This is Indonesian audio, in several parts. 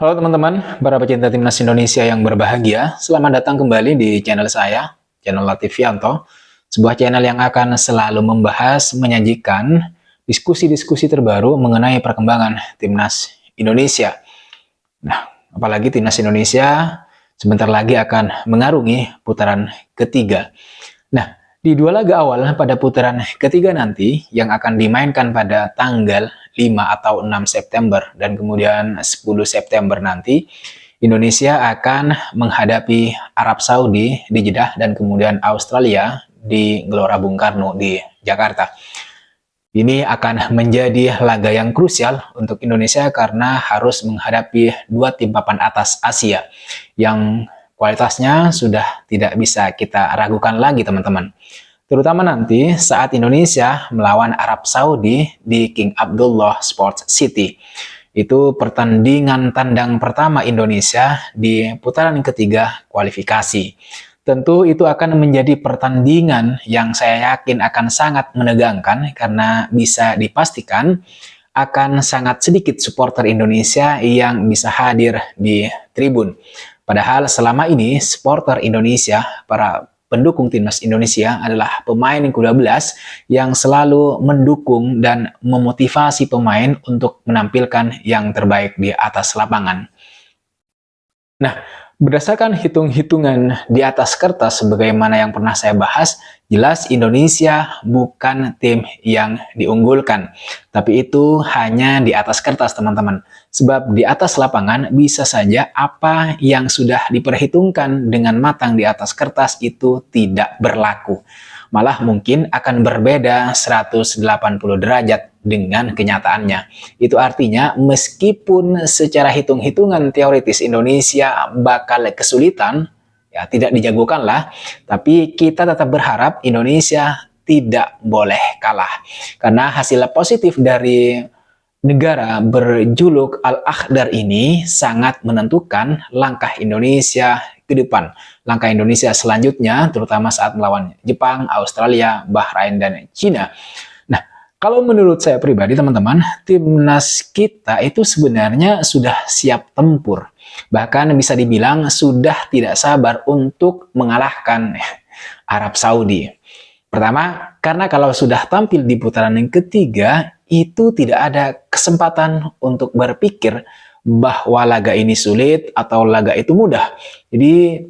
Halo teman-teman, para pecinta timnas Indonesia yang berbahagia. Selamat datang kembali di channel saya, channel Latifianto. Sebuah channel yang akan selalu membahas, menyajikan diskusi-diskusi terbaru mengenai perkembangan timnas Indonesia. Nah, apalagi timnas Indonesia sebentar lagi akan mengarungi putaran ketiga. Nah, di dua laga awal pada putaran ketiga nanti yang akan dimainkan pada tanggal 5 atau 6 September dan kemudian 10 September nanti, Indonesia akan menghadapi Arab Saudi di Jeddah dan kemudian Australia di Gelora Bung Karno di Jakarta. Ini akan menjadi laga yang krusial untuk Indonesia karena harus menghadapi dua tim papan atas Asia yang kualitasnya sudah tidak bisa kita ragukan lagi, teman-teman. Terutama nanti saat Indonesia melawan Arab Saudi di King Abdullah Sports City. Itu pertandingan tandang pertama Indonesia di putaran ketiga kualifikasi. Tentu itu akan menjadi pertandingan yang saya yakin akan sangat menegangkan karena bisa dipastikan akan sangat sedikit supporter Indonesia yang bisa hadir di tribun. Padahal selama ini supporter Indonesia, para pendukung timnas Indonesia adalah pemain yang ke-12 yang selalu mendukung dan memotivasi pemain untuk menampilkan yang terbaik di atas lapangan. Nah, berdasarkan hitung-hitungan di atas kertas sebagaimana yang pernah saya bahas, jelas Indonesia bukan tim yang diunggulkan. Tapi itu hanya di atas kertas, teman-teman. Sebab di atas lapangan bisa saja apa yang sudah diperhitungkan dengan matang di atas kertas itu tidak berlaku. Malah mungkin akan berbeda 180 derajat dengan kenyataannya. Itu artinya meskipun secara hitung-hitungan teoritis Indonesia bakal kesulitan, ya tidak dijagokan lah, tapi kita tetap berharap Indonesia tidak boleh kalah. Karena hasil positif dari negara berjuluk Al-Akhdar ini sangat menentukan langkah Indonesia ke depan. Langkah Indonesia selanjutnya, terutama saat melawan Jepang, Australia, Bahrain, dan Cina. Nah, kalau menurut saya pribadi, teman-teman, timnas kita itu sebenarnya sudah siap tempur. Bahkan bisa dibilang sudah tidak sabar untuk mengalahkan Arab Saudi. Pertama, karena kalau sudah tampil di putaran yang ketiga, itu tidak ada kesempatan untuk berpikir bahwa laga ini sulit atau laga itu mudah. Jadi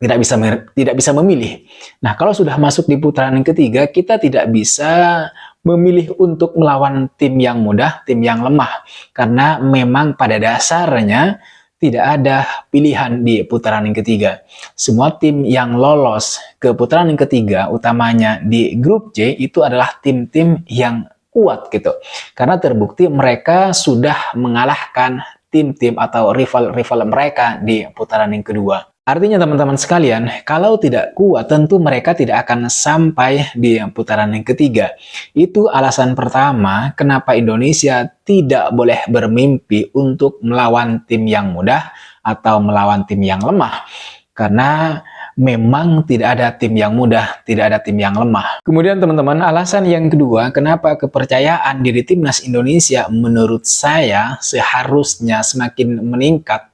tidak bisa memilih. Nah, kalau sudah masuk di putaran yang ketiga, kita tidak bisa memilih untuk melawan tim yang mudah, tim yang lemah. Karena memang pada dasarnya tidak ada pilihan di putaran yang ketiga. Semua tim yang lolos ke putaran yang ketiga, utamanya di grup C, itu adalah tim-tim yang kuat gitu. Karena terbukti mereka sudah mengalahkan tim-tim atau rival-rival mereka di putaran yang kedua. Artinya teman-teman sekalian, kalau tidak kuat tentu mereka tidak akan sampai di putaran yang ketiga. Itu alasan pertama kenapa Indonesia tidak boleh bermimpi untuk melawan tim yang mudah atau melawan tim yang lemah. Karena memang tidak ada tim yang mudah, tidak ada tim yang lemah. Kemudian teman-teman, alasan yang kedua, kenapa kepercayaan diri timnas Indonesia menurut saya seharusnya semakin meningkat,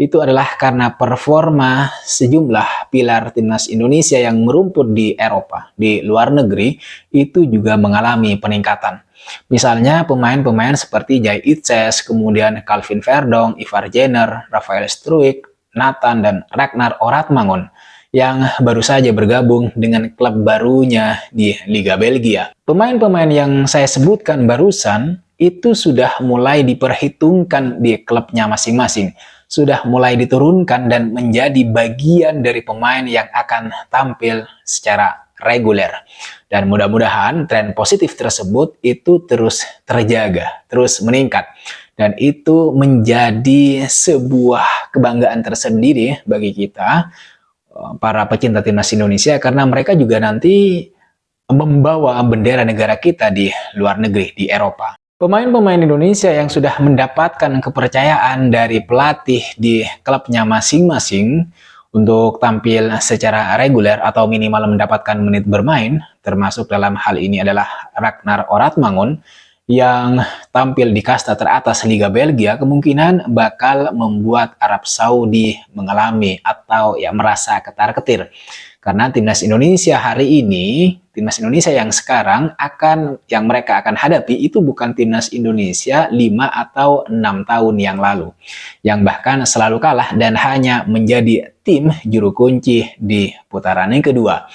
itu adalah karena performa sejumlah pilar timnas Indonesia yang merumput di Eropa, di luar negeri, itu juga mengalami peningkatan. Misalnya pemain-pemain seperti Jay Itzes, kemudian Calvin Verdong, Ivar Jenner, Rafael Struijk, Nathan, dan Ragnar Oratmangun yang baru saja bergabung dengan klub barunya di Liga Belgia. Pemain-pemain yang saya sebutkan barusan itu sudah mulai diperhitungkan di klubnya masing-masing. Sudah mulai diturunkan dan menjadi bagian dari pemain yang akan tampil secara reguler. Dan mudah-mudahan tren positif tersebut itu terus terjaga, terus meningkat. Dan itu menjadi sebuah kebanggaan tersendiri bagi kita, para pecinta timnas Indonesia, karena mereka juga nanti membawa bendera negara kita di luar negeri, di Eropa. Pemain-pemain Indonesia yang sudah mendapatkan kepercayaan dari pelatih di klubnya masing-masing untuk tampil secara reguler atau minimal mendapatkan menit bermain, termasuk dalam hal ini adalah Ragnar Oratmangun, yang tampil di kasta teratas Liga Belgia kemungkinan bakal membuat Arab Saudi mengalami atau ya merasa ketar-ketir. Karena timnas Indonesia hari ini, timnas Indonesia yang sekarang yang mereka akan hadapi itu bukan timnas Indonesia 5 atau 6 tahun yang lalu. Yang bahkan selalu kalah dan hanya menjadi tim juru kunci di putaran yang kedua.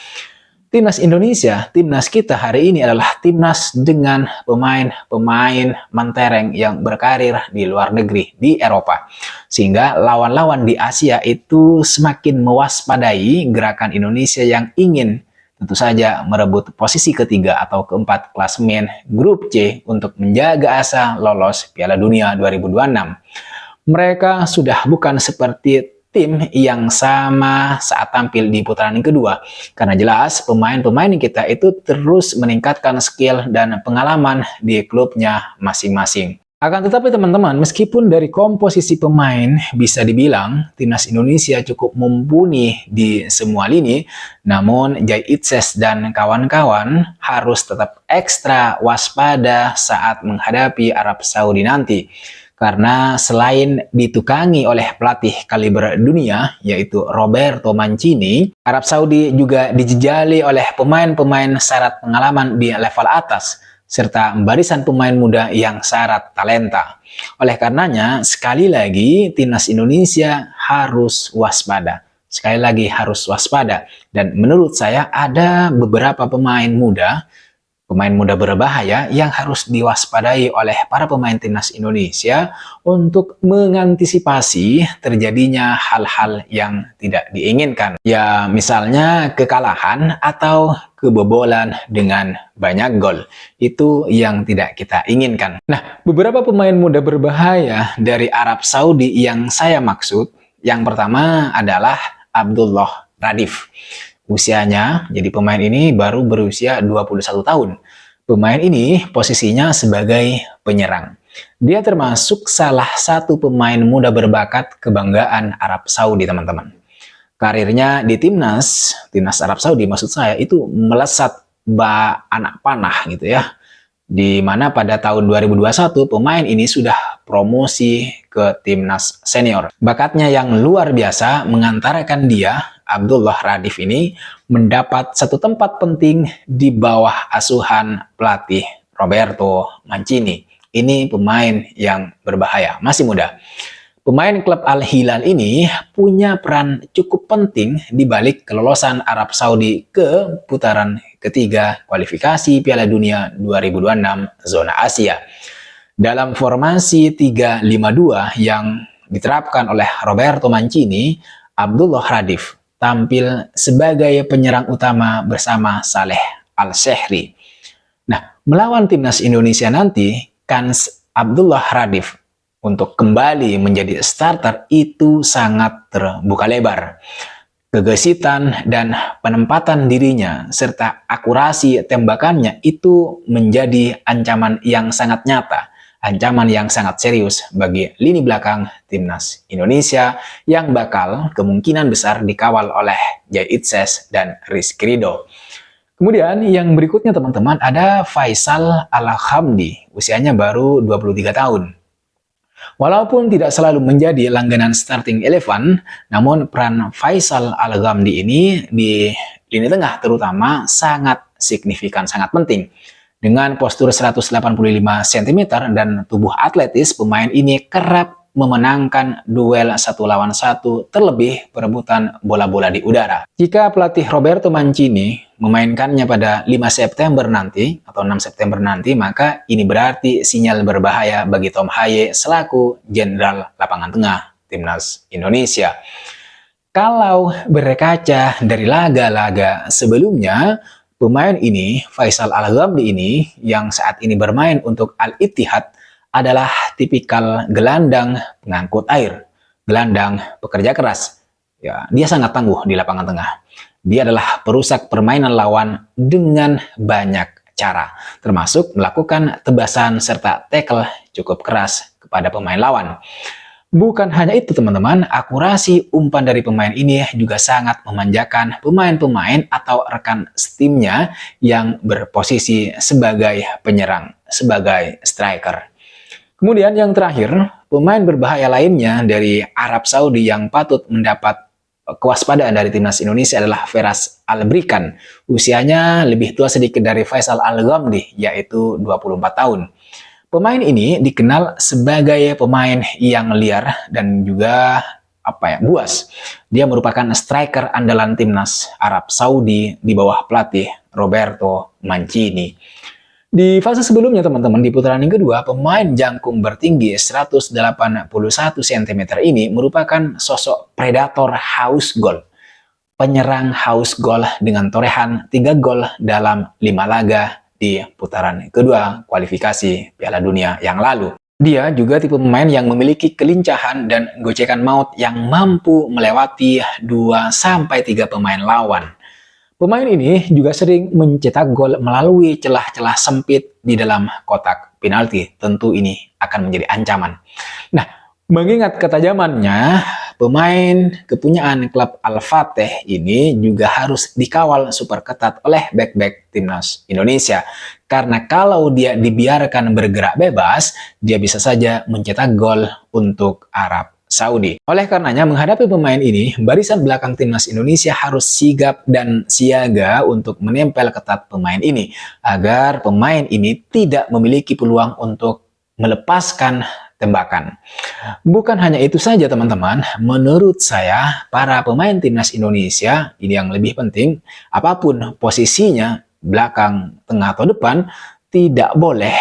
Timnas Indonesia, timnas kita hari ini adalah timnas dengan pemain-pemain mentereng yang berkarir di luar negeri, di Eropa. Sehingga lawan-lawan di Asia itu semakin mewaspadai gerakan Indonesia yang ingin tentu saja merebut posisi ketiga atau keempat klasemen grup C untuk menjaga asa lolos Piala Dunia 2026. Mereka sudah bukan seperti tim yang sama saat tampil di putaran yang kedua. Karena jelas pemain-pemain kita itu terus meningkatkan skill dan pengalaman di klubnya masing-masing. Akan tetapi teman-teman, meskipun dari komposisi pemain bisa dibilang timnas Indonesia cukup mumpuni di semua lini, namun Jai Itses dan kawan-kawan harus tetap ekstra waspada saat menghadapi Arab Saudi nanti. Karena selain ditukangi oleh pelatih kaliber dunia, yaitu Roberto Mancini, Arab Saudi juga dijejali oleh pemain-pemain syarat pengalaman di level atas, serta barisan pemain muda yang syarat talenta. Oleh karenanya, sekali lagi timnas Indonesia harus waspada. Sekali lagi harus waspada. Dan menurut saya ada beberapa pemain muda berbahaya yang harus diwaspadai oleh para pemain timnas Indonesia untuk mengantisipasi terjadinya hal-hal yang tidak diinginkan. Ya, misalnya kekalahan atau kebobolan dengan banyak gol. Itu yang tidak kita inginkan. Nah, beberapa pemain muda berbahaya dari Arab Saudi yang saya maksud, yang pertama adalah Abdullah Radif. Usianya, jadi pemain ini baru berusia 21 tahun. Pemain ini posisinya sebagai penyerang. Dia termasuk salah satu pemain muda berbakat kebanggaan Arab Saudi, teman-teman. Karirnya di timnas Arab Saudi maksud saya itu melesat anak panah gitu ya. Di mana pada tahun 2021 pemain ini sudah promosi ke timnas senior. Bakatnya yang luar biasa mengantarkan dia, Abdullah Radif ini, mendapat satu tempat penting di bawah asuhan pelatih Roberto Mancini. Ini pemain yang berbahaya, masih muda. Pemain klub Al Hilal ini punya peran cukup penting di balik kelolosan Arab Saudi ke putaran ketiga kualifikasi Piala Dunia 2026 zona Asia. Dalam formasi 3-5-2 yang diterapkan oleh Roberto Mancini, Abdullah Radif tampil sebagai penyerang utama bersama Saleh Al-Shehri. Nah, melawan timnas Indonesia nanti, kans Abdullah Radif untuk kembali menjadi starter itu sangat terbuka lebar. Gegesitan dan penempatan dirinya serta akurasi tembakannya itu menjadi ancaman yang sangat nyata, ancaman yang sangat serius bagi lini belakang timnas Indonesia yang bakal kemungkinan besar dikawal oleh Jai Itses dan Rizky Ridho. Kemudian yang berikutnya teman-teman ada Faisal Al-Hamdi, usianya baru 23 tahun. Walaupun tidak selalu menjadi langganan starting 11, namun peran Faisal Al-Ghamdi ini di lini tengah terutama sangat signifikan, sangat penting. Dengan postur 185 cm dan tubuh atletis, pemain ini kerap memenangkan duel 1 lawan 1 terlebih perebutan bola-bola di udara. Jika pelatih Roberto Mancini memainkannya pada 5 September nanti atau 6 September nanti, maka ini berarti sinyal berbahaya bagi Tom Haye selaku jenderal lapangan tengah timnas Indonesia. Kalau berkaca dari laga-laga sebelumnya, pemain ini, Faisal Al-Ghamdi ini, yang saat ini bermain untuk Al-Ittihad, adalah tipikal gelandang pengangkut air, gelandang pekerja keras. Ya, dia sangat tangguh di lapangan tengah. Dia adalah perusak permainan lawan dengan banyak cara, termasuk melakukan tebasan serta tackle cukup keras kepada pemain lawan. Bukan hanya itu teman-teman, akurasi umpan dari pemain ini juga sangat memanjakan pemain-pemain atau rekan timnya yang berposisi sebagai penyerang, sebagai striker. Kemudian yang terakhir, pemain berbahaya lainnya dari Arab Saudi yang patut mendapat kewaspadaan dari timnas Indonesia adalah Feras Albrikan. Usianya lebih tua sedikit dari Faisal Al-Ghamdi, yaitu 24 tahun. Pemain ini dikenal sebagai pemain yang liar dan juga buas. Dia merupakan striker andalan timnas Arab Saudi di bawah pelatih Roberto Mancini. Di fase sebelumnya teman-teman, di putaran yang kedua, pemain jangkung bertinggi 181 cm ini merupakan sosok predator haus gol. Penyerang haus gol dengan torehan 3 gol dalam 5 laga di putaran kedua kualifikasi Piala Dunia yang lalu. Dia juga tipe pemain yang memiliki kelincahan dan gocekan maut yang mampu melewati 2-3 pemain lawan. Pemain ini juga sering mencetak gol melalui celah-celah sempit di dalam kotak penalti. Tentu ini akan menjadi ancaman. Nah, mengingat ketajamannya, pemain kepunyaan klub Al-Fateh ini juga harus dikawal super ketat oleh bek-bek timnas Indonesia. Karena kalau dia dibiarkan bergerak bebas, dia bisa saja mencetak gol untuk Arab Saudi. Oleh karenanya, menghadapi pemain ini, barisan belakang timnas Indonesia harus sigap dan siaga untuk menempel ketat pemain ini, agar pemain ini tidak memiliki peluang untuk melepaskan tembakan. Bukan hanya itu saja teman-teman, menurut saya para pemain timnas Indonesia ini yang lebih penting, apapun posisinya, belakang, tengah atau depan, tidak boleh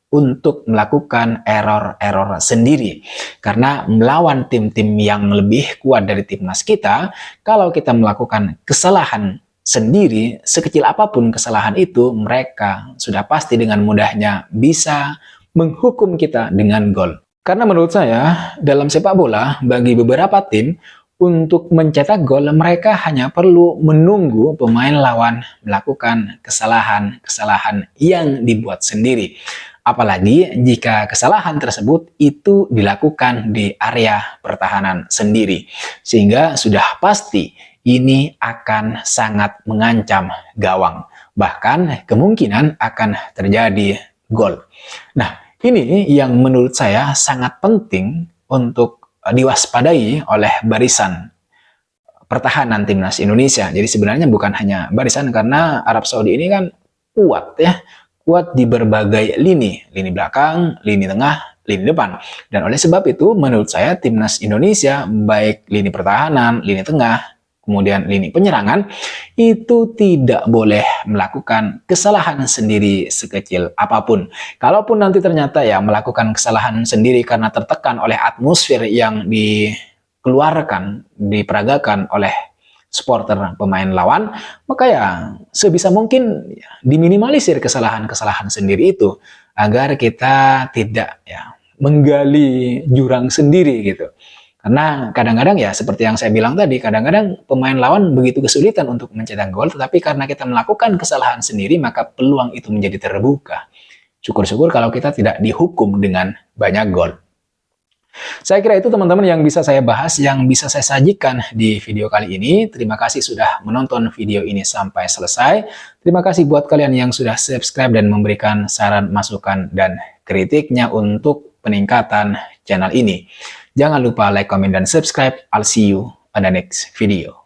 untuk melakukan error-error sendiri. Karena melawan tim-tim yang lebih kuat dari timnas kita, kalau kita melakukan kesalahan sendiri, sekecil apapun kesalahan itu, mereka sudah pasti dengan mudahnya bisa menghukum kita dengan gol. Karena menurut saya, dalam sepak bola, bagi beberapa tim, untuk mencetak gol, mereka hanya perlu menunggu pemain lawan melakukan kesalahan-kesalahan yang dibuat sendiri. Apalagi jika kesalahan tersebut itu dilakukan di area pertahanan sendiri. Sehingga sudah pasti ini akan sangat mengancam gawang. Bahkan kemungkinan akan terjadi gol. Nah, ini yang menurut saya sangat penting untuk diwaspadai oleh barisan pertahanan timnas Indonesia. Jadi sebenarnya bukan hanya barisan, karena Arab Saudi ini kan kuat ya. Kuat di berbagai lini belakang, lini tengah, lini depan. Dan oleh sebab itu, menurut saya timnas Indonesia, baik lini pertahanan, lini tengah, kemudian lini penyerangan, itu tidak boleh melakukan kesalahan sendiri sekecil apapun. Kalaupun nanti ternyata ya melakukan kesalahan sendiri karena tertekan oleh atmosfer yang dikeluarkan, diperagakan oleh supporter pemain lawan, maka ya sebisa mungkin diminimalisir kesalahan-kesalahan sendiri itu agar kita tidak menggali jurang sendiri gitu. Karena kadang-kadang ya seperti yang saya bilang tadi, kadang-kadang pemain lawan begitu kesulitan untuk mencetak gol, tetapi karena kita melakukan kesalahan sendiri maka peluang itu menjadi terbuka. Syukur-syukur kalau kita tidak dihukum dengan banyak gol. Saya kira itu teman-teman yang bisa saya bahas, yang bisa saya sajikan di video kali ini. Terima kasih sudah menonton video ini sampai selesai. Terima kasih buat kalian yang sudah subscribe dan memberikan saran, masukan, dan kritiknya untuk peningkatan channel ini. Jangan lupa like, comment, dan subscribe. I'll see you on the next video.